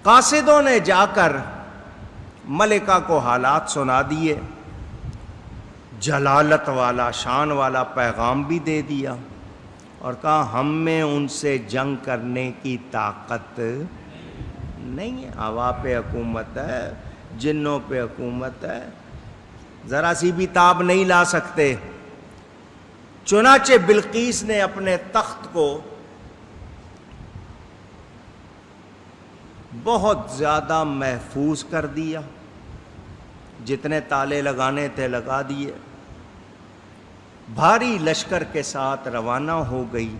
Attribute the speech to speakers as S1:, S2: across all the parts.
S1: قاصدوں نے جا کر ملکہ کو حالات سنا دیے، جلالت والا شان والا پیغام بھی دے دیا، اور کہا ہم میں ان سے جنگ کرنے کی طاقت نہیں ہے، ہوا پہ حکومت ہے، جنوں پہ حکومت ہے، ذرا سی بھی تاب نہیں لا سکتے۔ چنانچہ بلقیس نے اپنے تخت کو بہت زیادہ محفوظ کر دیا، جتنے تالے لگانے تھے لگا دیے، بھاری لشکر کے ساتھ روانہ ہو گئی۔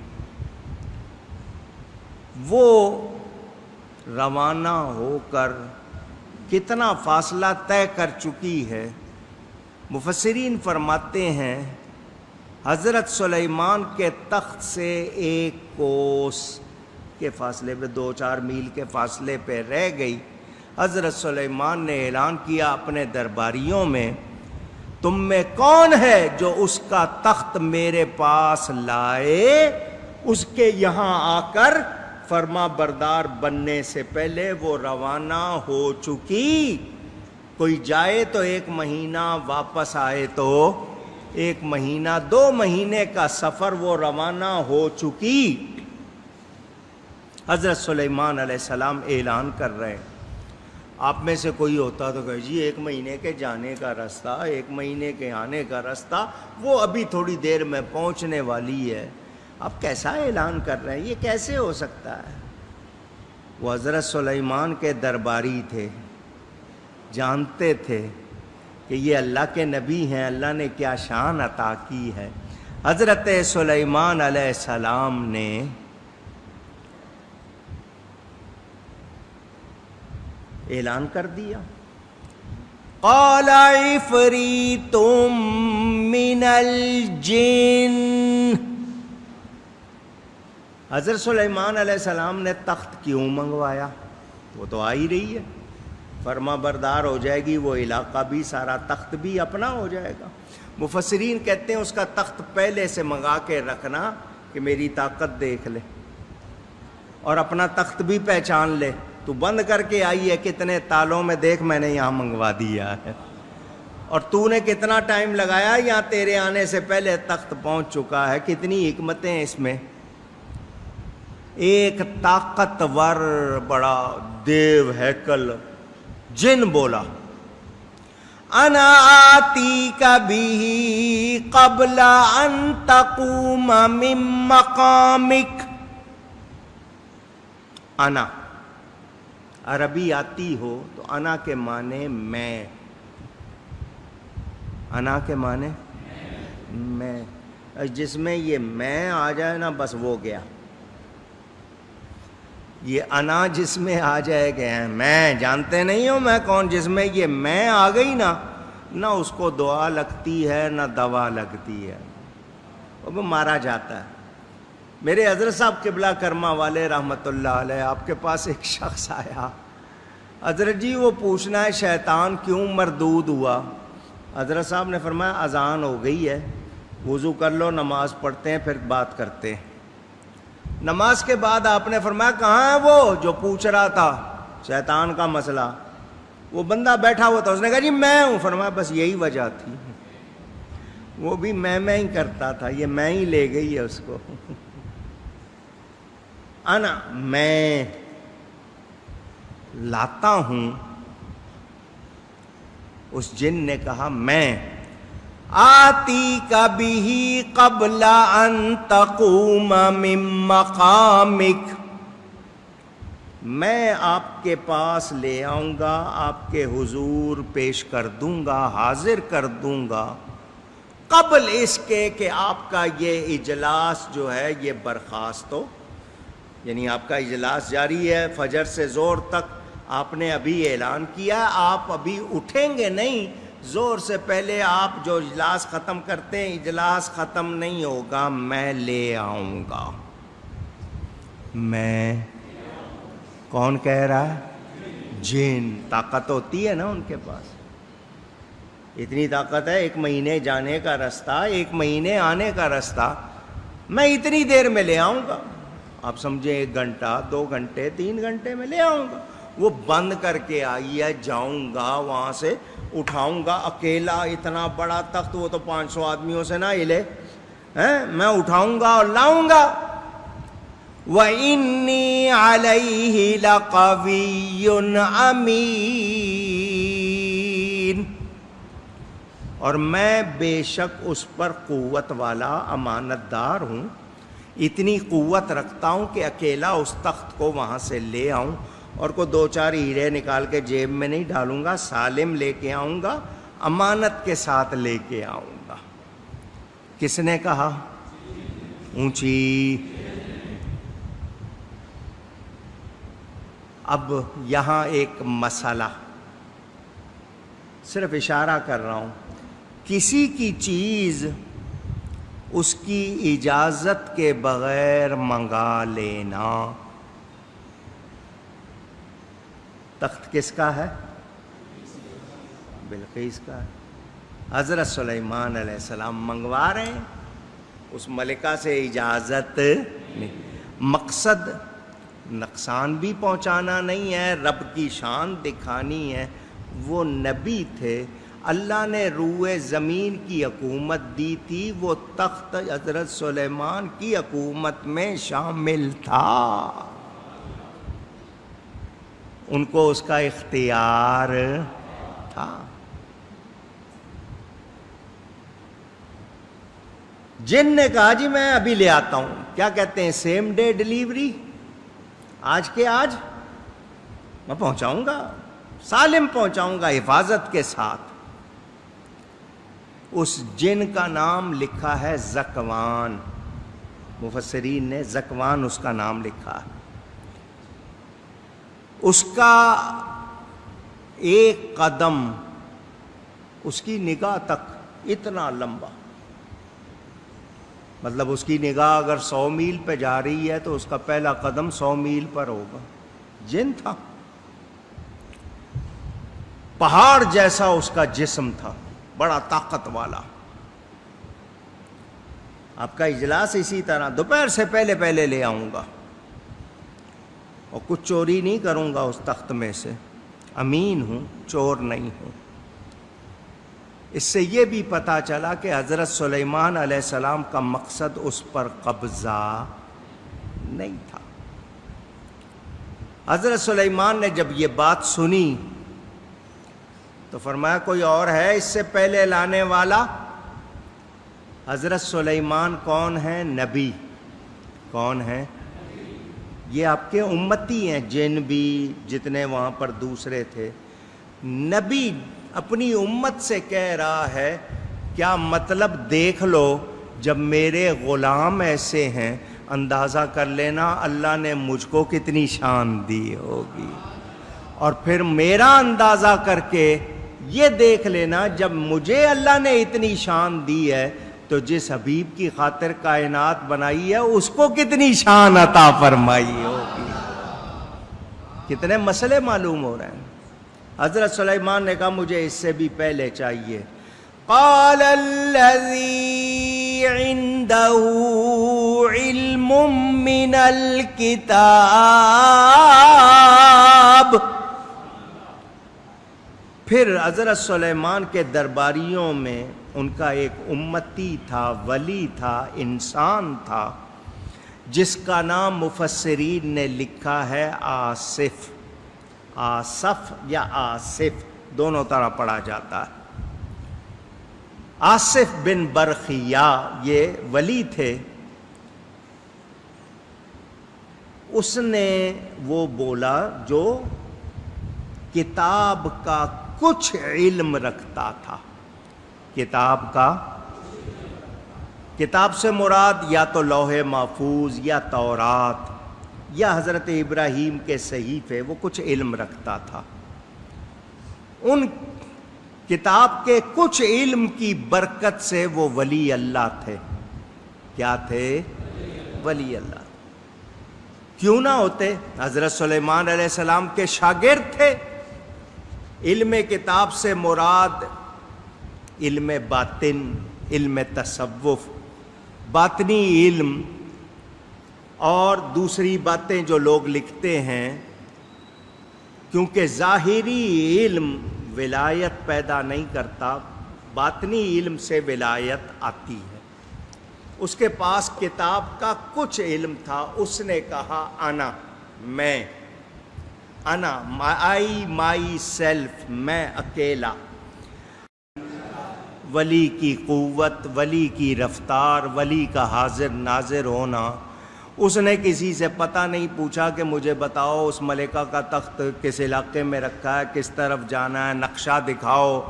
S1: وہ روانہ ہو کر کتنا فاصلہ طے کر چکی ہے، مفسرین فرماتے ہیں حضرت سلیمان کے تخت سے 1 کوس کے فاصلے پہ، 2-4 میل کے فاصلے پہ رہ گئی۔ حضرت سلیمان نے اعلان کیا اپنے درباریوں میں، تم میں کون ہے جو اس کا تخت میرے پاس لائے؟ اس کے یہاں آ کر فرما بردار بننے سے پہلے وہ روانہ ہو چکی، کوئی جائے تو 1 مہینہ، واپس آئے تو 1 مہینہ، 2 مہینے کا سفر وہ روانہ ہو چکی۔ حضرت سلیمان علیہ السلام اعلان کر رہے ہیں، آپ میں سے کوئی ہوتا تو کہے جی 1 مہینے کے جانے کا راستہ، 1 مہینے کے آنے کا راستہ، وہ ابھی تھوڑی دیر میں پہنچنے والی ہے، آپ کیسا اعلان کر رہے ہیں، یہ کیسے ہو سکتا ہے؟ وہ حضرت سلیمان کے درباری تھے، جانتے تھے کہ یہ اللہ کے نبی ہیں، اللہ نے کیا شان عطا کی ہے۔ حضرت سلیمان علیہ السلام نے اعلان کر دیا، قال عفریت من الجن۔ حضرت سلیمان علیہ السلام نے تخت کیوں منگوایا؟ وہ تو آ ہی رہی ہے، فرما بردار ہو جائے گی، وہ علاقہ بھی، سارا تخت بھی اپنا ہو جائے گا۔ مفسرین کہتے ہیں اس کا تخت پہلے سے منگا کے رکھنا کہ میری طاقت دیکھ لے اور اپنا تخت بھی پہچان لے، تو بند کر کے آئی ہے کتنے تالوں میں، دیکھ میں نے یہاں منگوا دیا ہے، اور تو نے کتنا ٹائم لگایا، یہاں تیرے آنے سے پہلے تخت پہنچ چکا ہے۔ کتنی حکمتیں ہیں اس میں۔ ایک طاقتور بڑا دیو ہیکل جن بولا، انا آتیک بہ قبل ان تقوم من مقامک۔ انا عربی آتی ہو تو انا کے معنی میں، انا کے معنی میں، جس میں یہ میں آ جائے نا بس وہ گیا، یہ انا جس میں آ جائے گا، میں جانتے نہیں ہو میں کون، جس میں یہ میں آ گئی نا، نہ اس کو دعا لگتی ہے نہ دوا لگتی ہے، وہ مارا جاتا ہے۔ میرے حضرت صاحب قبلہ کرما والے رحمت اللہ علیہ، آپ کے پاس ایک شخص آیا، حضرت جی وہ پوچھنا ہے شیطان کیوں مردود ہوا؟ حضرت صاحب نے فرمایا اذان ہو گئی ہے، وضو کر لو، نماز پڑھتے ہیں پھر بات کرتے ہیں۔ نماز کے بعد آپ نے فرمایا کہاں ہے وہ جو پوچھ رہا تھا شیطان کا مسئلہ؟ وہ بندہ بیٹھا ہوا تھا، اس نے کہا جی میں ہوں۔ فرمایا بس یہی وجہ تھی، وہ بھی میں ہی کرتا تھا، یہ میں ہی لے گئی ہے اس کو۔ انا میں لاتا ہوں۔ اس جن نے کہا میں آتی کبھی قبل ان تقوم من مقامک، میں آپ کے پاس لے آؤں گا، آپ کے حضور پیش کر دوں گا، حاضر کر دوں گا، قبل اس کے کہ آپ کا یہ اجلاس جو ہے یہ برخاست ہو، یعنی آپ کا اجلاس جاری ہے فجر سے زور تک، آپ نے ابھی اعلان کیا آپ ابھی اٹھیں گے نہیں، زور سے پہلے آپ جو اجلاس ختم کرتے ہیں اجلاس ختم نہیں ہوگا، میں لے آؤں گا۔ میں کون کہہ رہا ہے؟ جن، طاقت ہوتی ہے نا ان کے پاس، اتنی طاقت ہے، 1 مہینے جانے کا راستہ، 1 مہینے آنے کا راستہ، میں اتنی دیر میں لے آؤں گا۔ آپ سمجھیں 1 گھنٹہ، 2 گھنٹے، 3 گھنٹے میں لے آؤں گا۔ وہ بند کر کے آئی ہے، جاؤں گا وہاں سے اٹھاؤں گا اکیلا اتنا بڑا تخت، وہ تو 500 آدمیوں سے نہ ہلے، میں اٹھاؤں گا اور لاؤں گا۔ وَإِنِّي عَلَيْهِ لَقَوِيٌّ أَمِينٌ، اور میں بے شک اس پر قوت والا امانت دار ہوں، اتنی قوت رکھتا ہوں کہ اکیلا اس تخت کو وہاں سے لے آؤں، اور کو 2-4 ہیرے نکال کے جیب میں نہیں ڈالوں گا، سالم لے کے آؤں گا، امانت کے ساتھ لے کے آؤں گا۔ کس نے کہا؟ اونچی۔ اب یہاں ایک مسئلہ، صرف اشارہ کر رہا ہوں، کسی کی چیز اس کی اجازت کے بغیر منگا لینا۔ تخت کس کا ہے؟ بلقیس کا ہے۔ حضرت سلیمان علیہ السلام منگوا رہے ہیں، اس ملکہ سے اجازت نہیں۔ مقصد نقصان بھی پہنچانا نہیں ہے، رب کی شان دکھانی ہے۔ وہ نبی تھے، اللہ نے روئے زمین کی حکومت دی تھی، وہ تخت حضرت سلیمان کی حکومت میں شامل تھا، ان کو اس کا اختیار تھا۔ جن نے کہا جی میں ابھی لے آتا ہوں، کیا کہتے ہیں، سیم ڈے ڈیلیوری، آج کے آج میں پہنچاؤں گا، سالم پہنچاؤں گا حفاظت کے ساتھ۔ اس جن کا نام لکھا ہے زکوان، مفسرین نے زکوان اس کا نام لکھا ہے۔ اس کا ایک قدم اس کی نگاہ تک اتنا لمبا، مطلب اس کی نگاہ اگر 100 میل پہ جا رہی ہے تو اس کا پہلا قدم 100 میل پر ہوگا۔ جن تھا، پہاڑ جیسا اس کا جسم تھا، بڑا طاقت والا۔ آپ کا اجلاس اسی طرح دوپہر سے پہلے پہلے لے آؤں گا، اور کچھ چوری نہیں کروں گا اس تخت میں سے، امین ہوں، چور نہیں ہوں۔ اس سے یہ بھی پتہ چلا کہ حضرت سلیمان علیہ السلام کا مقصد اس پر قبضہ نہیں تھا۔ حضرت سلیمان نے جب یہ بات سنی تو فرمایا کوئی اور ہے اس سے پہلے لانے والا؟ حضرت سلیمان کون ہیں؟ نبی۔ کون ہیں؟ یہ آپ کے امتی ہیں، جن بھی جتنے وہاں پر دوسرے تھے۔ نبی اپنی امت سے کہہ رہا ہے، کیا مطلب دیکھ لو، جب میرے غلام ایسے ہیں اندازہ کر لینا اللہ نے مجھ کو کتنی شان دی ہوگی، اور پھر میرا اندازہ کر کے یہ دیکھ لینا جب مجھے اللہ نے اتنی شان دی ہے تو جس حبیب کی خاطر کائنات بنائی ہے اس کو کتنی شان عطا فرمائی ہوگی۔ کتنے مسئلے معلوم ہو رہے ہیں۔ حضرت سلیمان نے کہا مجھے اس سے بھی پہلے چاہیے۔ قال الذی عنده علم من الکتاب، پھر حضرت سلیمان کے درباریوں میں ان کا ایک امتی تھا، ولی تھا، انسان تھا، جس کا نام مفسرین نے لکھا ہے آصف، آصف یا آصف دونوں طرح پڑھا جاتا ہے۔ آصف بن برخیا یہ ولی تھے۔ اس نے وہ بولا جو کتاب کا کچھ علم رکھتا تھا۔ کتاب کا، کتاب سے مراد یا تو لوح محفوظ یا تورات یا حضرت ابراہیم کے صحیفے، وہ کچھ علم رکھتا تھا۔ ان کتاب کے کچھ علم کی برکت سے وہ ولی اللہ تھے۔ کیا تھے؟ ولی اللہ۔ کیوں نہ ہوتے؟ حضرت سلیمان علیہ السلام کے شاگرد تھے۔ علم کتاب سے مراد علم باطن، علم تصوف، باطنی علم، اور دوسری باتیں جو لوگ لکھتے ہیں کیونکہ ظاہری علم ولایت پیدا نہیں کرتا، باطنی علم سے ولایت آتی ہے۔ اس کے پاس کتاب کا کچھ علم تھا، اس نے کہا انا، میں، انا، آئی مائی سیلف، میں اکیلا۔ ولی کی قوت، ولی کی رفتار، ولی کا حاضر ناظر ہونا۔ اس نے کسی سے پتہ نہیں پوچھا کہ مجھے بتاؤ اس ملکہ کا تخت کس علاقے میں رکھا ہے، کس طرف جانا ہے، نقشہ دکھاؤ،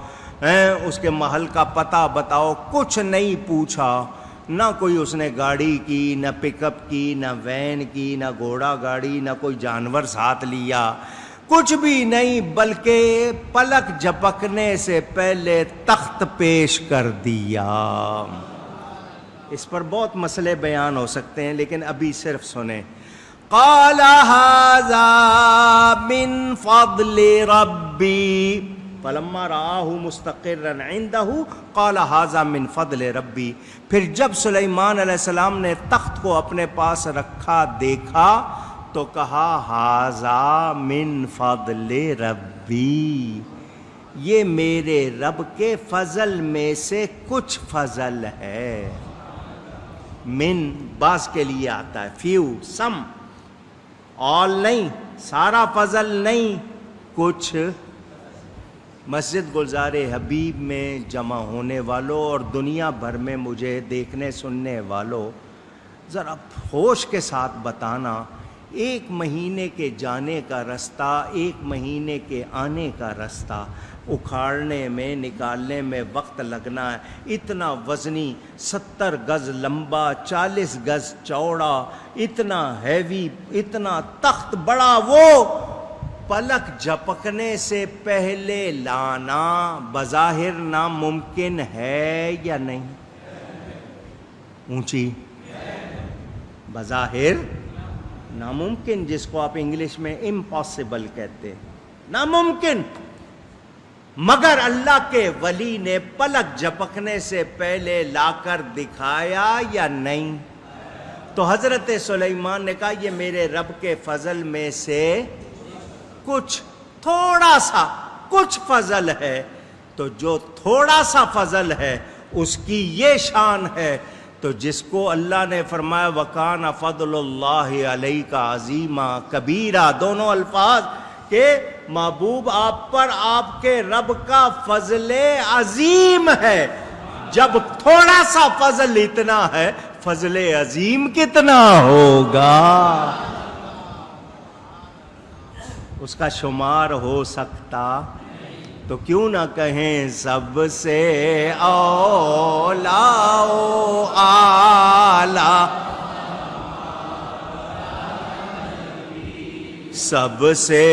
S1: اس کے محل کا پتہ بتاؤ، کچھ نہیں پوچھا۔ نہ کوئی اس نے گاڑی کی، نہ پک اپ کی، نہ وین کی، نہ گھوڑا گاڑی، نہ کوئی جانور ساتھ لیا، کچھ بھی نہیں، بلکہ پلک جھپکنے سے پہلے تخت پیش کر دیا۔ اس پر بہت مسئلے بیان ہو سکتے ہیں، لیکن ابھی صرف سنیں۔ قال ھذا من فضل ربی فلما رآہ مستقرا عنده قال ھذا من فضل ربی۔ پھر جب سلیمان علیہ السلام نے تخت کو اپنے پاس رکھا دیکھا تو کہا ھذا من فضل ربی، یہ میرے رب کے فضل میں سے کچھ فضل ہے۔ من بعض کے لیے آتا ہے، فیو، سم، آل نہیں، سارا فضل نہیں، کچھ۔ مسجد گلزار حبیب میں جمع ہونے والوں اور دنیا بھر میں مجھے دیکھنے سننے والوں، ذرا ہوش کے ساتھ بتانا، 1 مہینے کے جانے کا رستہ، 1 مہینے کے آنے کا رستہ، اکھاڑنے میں نکالنے میں وقت لگنا ہے۔ اتنا وزنی، 70 گز لمبا، 40 گز چوڑا، اتنا ہیوی، اتنا تخت بڑا، وہ پلک جھپکنے سے پہلے لانا بظاہر ناممکن ہے یا نہیں؟ اونچی، بظاہر ناممکن، جس کو آپ انگلش میں امپاسبل کہتے ہیں، ناممکن۔ مگر اللہ کے ولی نے پلک جھپکنے سے پہلے لا کر دکھایا یا نہیں؟ تو حضرت سلیمان نے کہا یہ میرے رب کے فضل میں سے کچھ، تھوڑا سا کچھ فضل ہے۔ تو جو تھوڑا سا فضل ہے اس کی یہ شان ہے۔ تو جس کو اللہ نے فرمایا وَكَانَ فَضْلُ اللَّهِ عَلَيْكَ عَظِيمًا كَبِيرًا، دونوں الفاظ کہ محبوب آپ پر آپ کے رب کا فضل عظیم ہے۔ جب تھوڑا سا فضل اتنا ہے، فضل عظیم کتنا ہوگا؟ اس کا شمار ہو سکتا؟ تو کیوں نہ کہیں سب سے اولا و اعلی، سب سے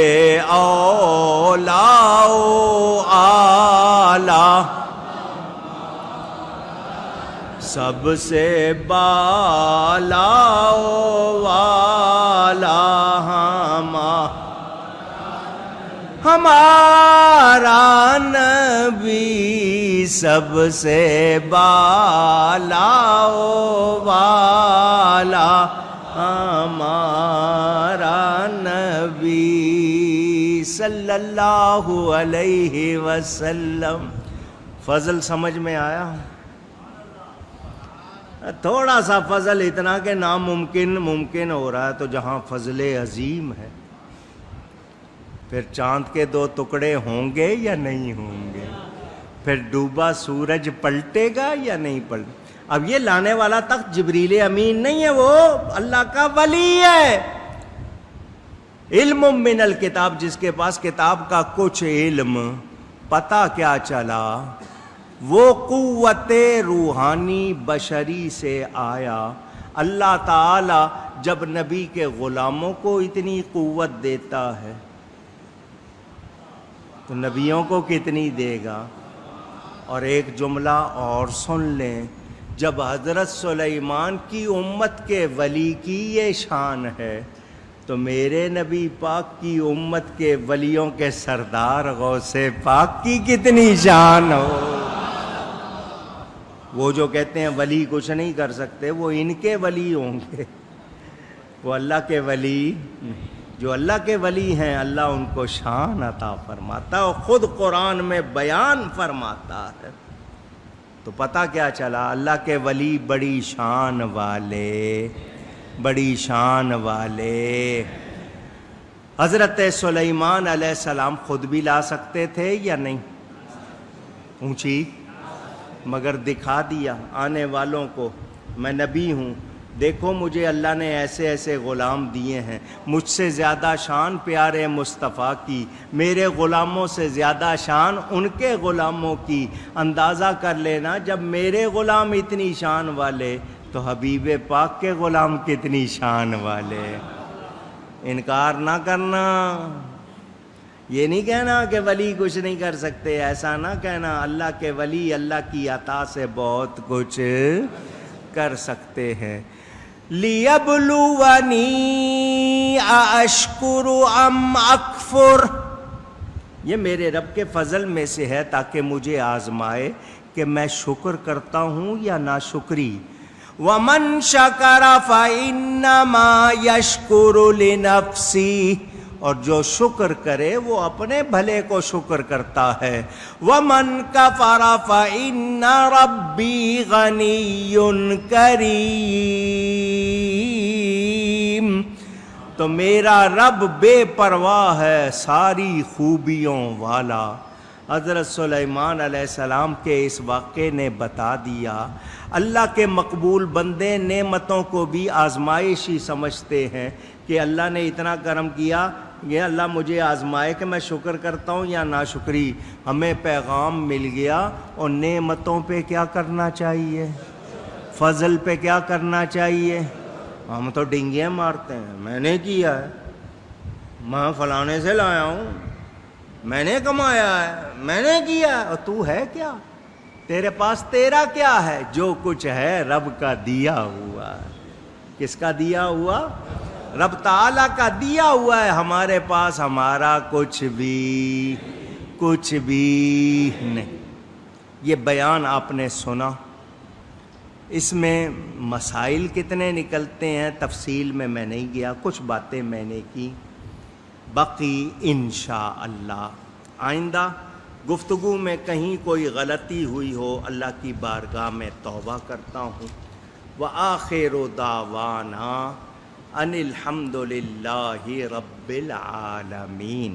S1: اولا و اعلی، سب سے بالا و والا ہمارا نبی، سب سے بالا و والا ہمارا نبی صلی اللہ علیہ وسلم۔ فضل سمجھ میں آیا؟ تھوڑا سا فضل اتنا کہ ناممکن ممکن ہو رہا ہے، تو جہاں فضل عظیم ہے، پھر چاند کے 2 ٹکڑے ہوں گے یا نہیں ہوں گے؟ پھر ڈوبا سورج پلٹے گا یا نہیں پلٹے؟ اب یہ لانے والا تخت جبریل امین نہیں ہے، وہ اللہ کا ولی ہے۔ علم من الکتاب، جس کے پاس کتاب کا کچھ علم، پتہ کیا چلا؟ وہ قوت روحانی بشری سے آیا۔ اللہ تعالی جب نبی کے غلاموں کو اتنی قوت دیتا ہے تو نبیوں کو کتنی دے گا؟ اور ایک جملہ اور سن لیں، جب حضرت سلیمان کی امت کے ولی کی یہ شان ہے تو میرے نبی پاک کی امت کے ولیوں کے سردار غوث پاک کی کتنی شان ہو۔ وہ جو کہتے ہیں ولی کچھ نہیں کر سکتے، وہ ان کے ولی ہوں گے، وہ اللہ کے ولی۔ جو اللہ کے ولی ہیں اللہ ان کو شان عطا فرماتا ہے اور خود قرآن میں بیان فرماتا ہے۔ تو پتہ کیا چلا؟ اللہ کے ولی بڑی شان والے، بڑی شان والے۔ حضرت سلیمان علیہ السلام خود بھی لا سکتے تھے یا نہیں؟ اونچی، مگر دکھا دیا آنے والوں کو میں نبی ہوں، دیکھو مجھے اللہ نے ایسے ایسے غلام دیے ہیں، مجھ سے زیادہ شان پیارے مصطفیٰ کی، میرے غلاموں سے زیادہ شان ان کے غلاموں کی۔ اندازہ کر لینا جب میرے غلام اتنی شان والے تو حبیب پاک کے غلام کتنی شان والے۔ انکار نہ کرنا، یہ نہیں کہنا کہ ولی کچھ نہیں کر سکتے، ایسا نہ کہنا۔ اللہ کے ولی اللہ کی عطا سے بہت کچھ کر سکتے ہیں۔ لِيَبْلُوَنِي أَأَشْكُرُ أَمْ أَكْفُرُ، یہ میرے رب کے فضل میں سے ہے تاکہ مجھے آزمائے کہ میں شکر کرتا ہوں یا ناشکری۔ وَمَنْ شَكَرَ فَإِنَّمَا يَشْكُرُ لِنَفْسِهِ، اور جو شکر کرے وہ اپنے بھلے کو شکر کرتا ہے۔ وَمَنْ كَفَرَ فَإِنَّ رَبِّي غَنِيٌّ كَرِيمٌ، تو میرا رب بے پرواہ ہے، ساری خوبیوں والا۔ حضرت سلیمان علیہ السلام کے اس واقعے نے بتا دیا اللہ کے مقبول بندے نعمتوں کو بھی آزمائش ہی سمجھتے ہیں کہ اللہ نے اتنا کرم کیا، یہ اللہ مجھے آزمائے کہ میں شکر کرتا ہوں یا ناشکری۔ ہمیں پیغام مل گیا اور نعمتوں پہ کیا کرنا چاہیے، فضل پہ کیا کرنا چاہیے۔ ہم تو ڈنگیاں مارتے ہیں، میں نے کیا ہے، میں فلانے سے لایا ہوں، میں نے کمایا ہے، میں نے کیا ہے، اور تو ہے کیا؟ تیرے پاس تیرا کیا ہے؟ جو کچھ ہے رب کا دیا ہوا۔ کس کا دیا ہوا؟ رب تعالیٰ کا دیا ہوا ہے، ہمارے پاس ہمارا کچھ بھی نہیں۔ یہ بیان آپ نے سنا، اس میں مسائل کتنے نکلتے ہیں تفصیل میں نہیں گیا، کچھ باتیں میں نے کی، باقی انشاءاللہ آئندہ گفتگو میں کہیں کوئی غلطی ہوئی ہو اللہ کی بارگاہ میں توبہ کرتا ہوں۔ وآخر دعوانا ان الحمد للہ رب العالمین۔